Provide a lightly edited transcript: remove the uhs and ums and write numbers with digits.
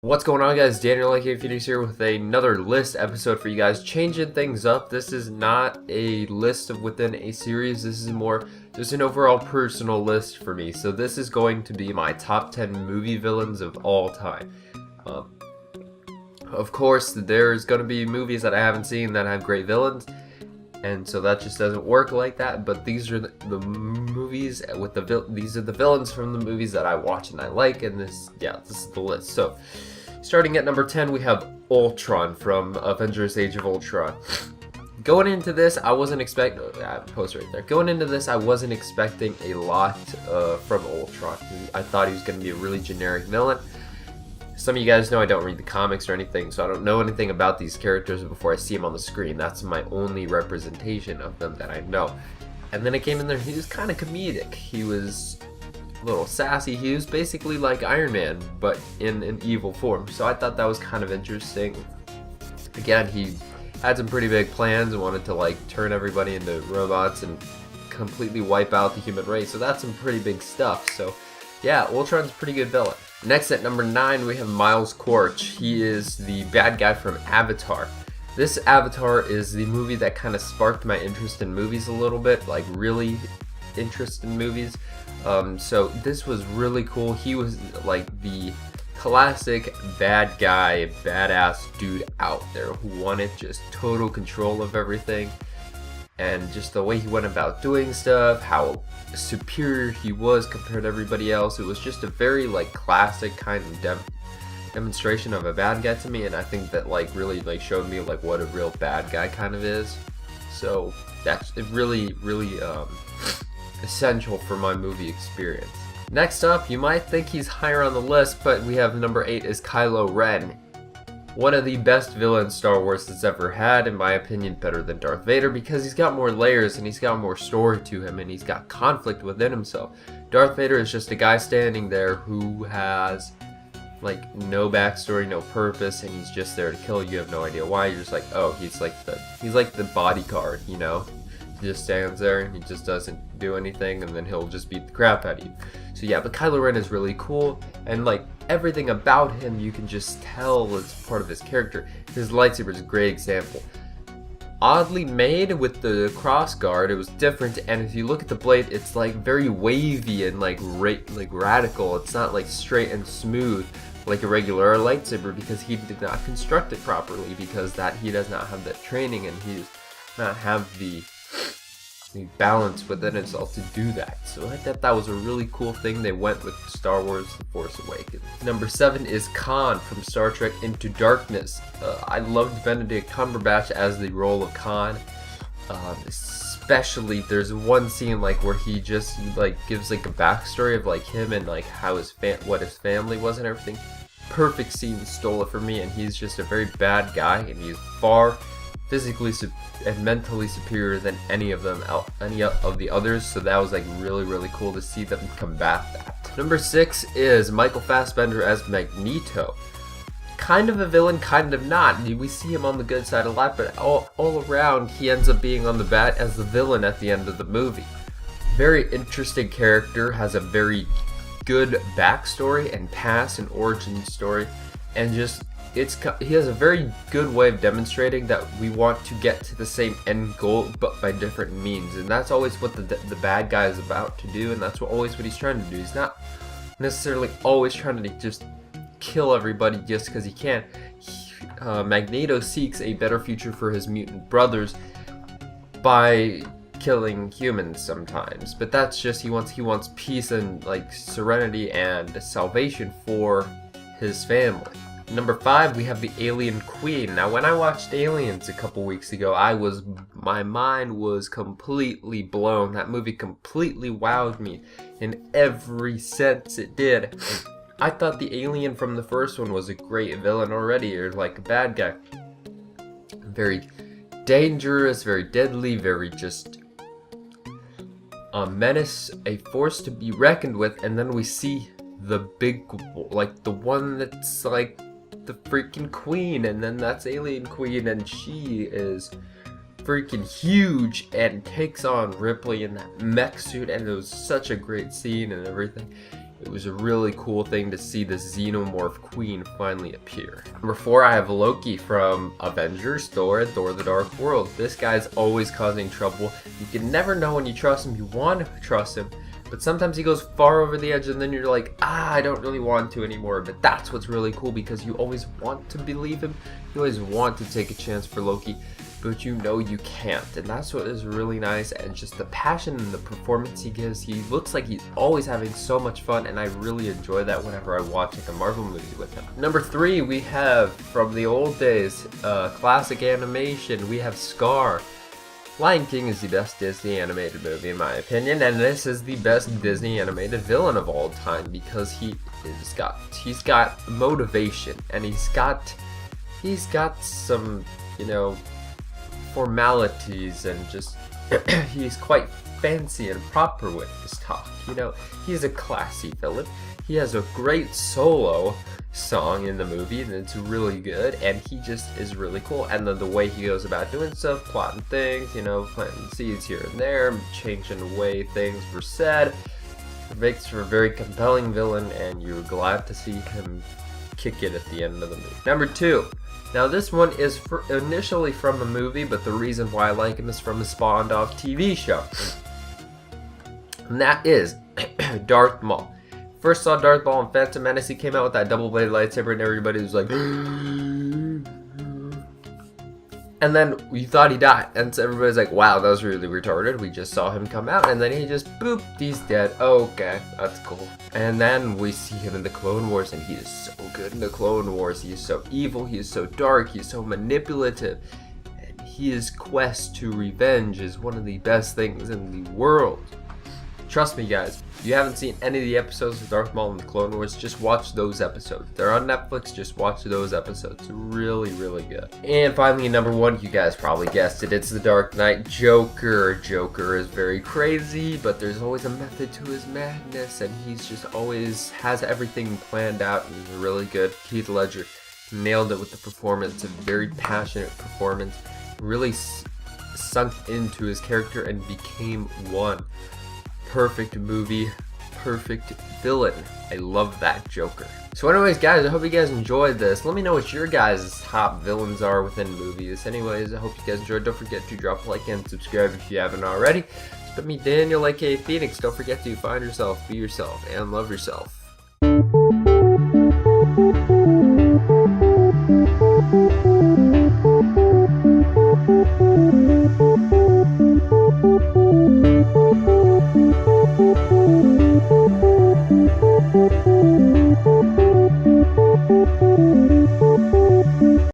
What's going on, guys? Daniel aka Phoenix here with another list episode for you guys, changing things up. This is not a list of within a series. This is more just an overall personal list for me. So this is going to be my top 10 movie villains of all time. Of course, there's going to be movies that I haven't seen that have great villains, and so that just doesn't work like that. But these are the movies with these are the villains from the movies that I watch and I like, and this is the list. So starting at number 10, we have Ultron from Avengers: Age of Ultron. Going into this, I wasn't expecting. Post right there. Going into this, I wasn't expecting a lot from Ultron. I thought he was going to be a really generic villain. Some of you guys know I don't read the comics or anything, so I don't know anything about these characters before I see them on the screen. That's my only representation of them that I know. And then I came in there, he was kind of comedic. He was a little sassy. He was basically like Iron Man, but in an evil form. So I thought that was kind of interesting. Again, he had some pretty big plans and wanted to like turn everybody into robots and completely wipe out the human race. So that's some pretty big stuff. So yeah, Ultron's a pretty good villain. Next at number 9, we have Miles Quaritch. He is the bad guy from Avatar. This Avatar is the movie that kind of sparked my interest in movies a little bit, like really interest in movies. So this was really cool. He was like the classic bad guy, badass dude out there who wanted just total control of everything. And just the way he went about doing stuff, how superior he was compared to everybody else. It was just a very like classic kind of demonstration of a bad guy to me, and I think that like really like showed me like what a real bad guy kind of is. So that's really essential for my movie experience. Next up, you might think he's higher on the list, but we have number 8 is Kylo Ren. One of the best villains Star Wars has ever had, in my opinion, better than Darth Vader, because he's got more layers and he's got more story to him and he's got conflict within himself. Darth Vader is just a guy standing there who has like no backstory, no purpose, and he's just there to kill you. You have no idea why. You're just like, oh, he's like the bodyguard, you know? He just stands there and he just doesn't do anything, and then he'll just beat the crap out of you. So yeah, but Kylo Ren is really cool, and like everything about him you can just tell is part of his character. His lightsaber is a great example. Oddly made with the cross guard, it was different, and if you look at the blade, it's like very wavy and like radical. It's not like straight and smooth like a regular lightsaber, because he did not construct it properly, because he does not have that training, and he does not have the balance within himself to do that. So I thought that was a really cool thing they went with Star Wars: The Force Awakens. Number 7 is Khan from Star Trek Into Darkness. I loved Benedict Cumberbatch as the role of Khan. Especially there's one scene like where he just like gives like a backstory of like him and like how what his family was and everything. Perfect scene, stole it from me, and he's just a very bad guy, and he's far physically and mentally superior than any of the others. So that was like really cool to see them combat that. Number 6 is Michael Fassbender as Magneto. Kind of a villain, kind of not. We see him on the good side a lot, but all around he ends up being on the bad as the villain at the end of the movie. Very interesting character, has a very good backstory and past and origin story, and just he has a very good way of demonstrating that we want to get to the same end goal, but by different means. And that's always what the bad guy is about to do, and that's always what he's trying to do. He's not necessarily always trying to just kill everybody just because he can. Magneto seeks a better future for his mutant brothers by killing humans sometimes, but that's just he wants peace and like serenity and salvation for his family. Number 5, we have the Alien Queen. Now, when I watched Aliens a couple weeks ago, my mind was completely blown. That movie completely wowed me in every sense it did. I thought the alien from the first one was a great villain already, or like a bad guy. Very dangerous, very deadly, very just a menace, a force to be reckoned with. And then we see the big, like the one that's like the freaking queen, and then that's Alien Queen, and she is freaking huge and takes on Ripley in that mech suit, and it was such a great scene and everything. It was a really cool thing to see the Xenomorph Queen finally appear. Number 4, I have Loki from Avengers, Thor, and Thor the Dark World. This guy's always causing trouble. You can never know when you trust him. You want to trust him, but sometimes he goes far over the edge and then you're like, I don't really want to anymore. But that's what's really cool, because you always want to believe him. You always want to take a chance for Loki, but you know you can't. And that's what is really nice, and just the passion and the performance he gives. He looks like he's always having so much fun, and I really enjoy that whenever I watch like a Marvel movie with him. Number 3, we have from the old days, classic animation, we have Scar. Lion King is the best Disney animated movie in my opinion, and this is the best Disney animated villain of all time, because he's got motivation, and he's got some, you know, formalities, and just he's quite fancy and proper with his talk. You know, he's a classy villain. He has a great solo song in the movie, and it's really good, and he just is really cool. And then the way he goes about doing stuff, plotting things, you know, planting seeds here and there, changing the way things were said, it makes for a very compelling villain, and you're glad to see him kick it at the end of the movie. Number 2. Now this one is initially from a movie, but the reason why I like him is from a spawned off TV show. And that is Darth Maul. First saw Darth Maul in Phantom Menace. He came out with that double-bladed lightsaber, and everybody was like, and then we thought he died, and so everybody's like, wow, that was really retarded. We just saw him come out, and then he just boop, he's dead. Okay, that's cool. And then we see him in the Clone Wars, and he is so good in the Clone Wars. He is so evil, he is so dark, he is so manipulative, and his quest to revenge is one of the best things in the world. Trust me, guys, if you haven't seen any of the episodes of Darth Maul in the Clone Wars, just watch those episodes. They're on Netflix, just watch those episodes. Really, really good. And finally, number 1, you guys probably guessed it, it's the Dark Knight Joker. Joker is very crazy, but there's always a method to his madness, and he's just always has everything planned out, and he's really good. Heath Ledger nailed it with the performance, a very passionate performance, really sunk into his character and became one. Perfect movie, perfect villain. I love that Joker. So anyways, guys, I hope you guys enjoyed this. Let me know what your guys' top villains are within movies. Anyways, I hope you guys enjoyed. Don't forget to drop a like and subscribe if you haven't already. It's been me, Daniel, aka Phoenix. Don't forget to find yourself, be yourself, and love yourself.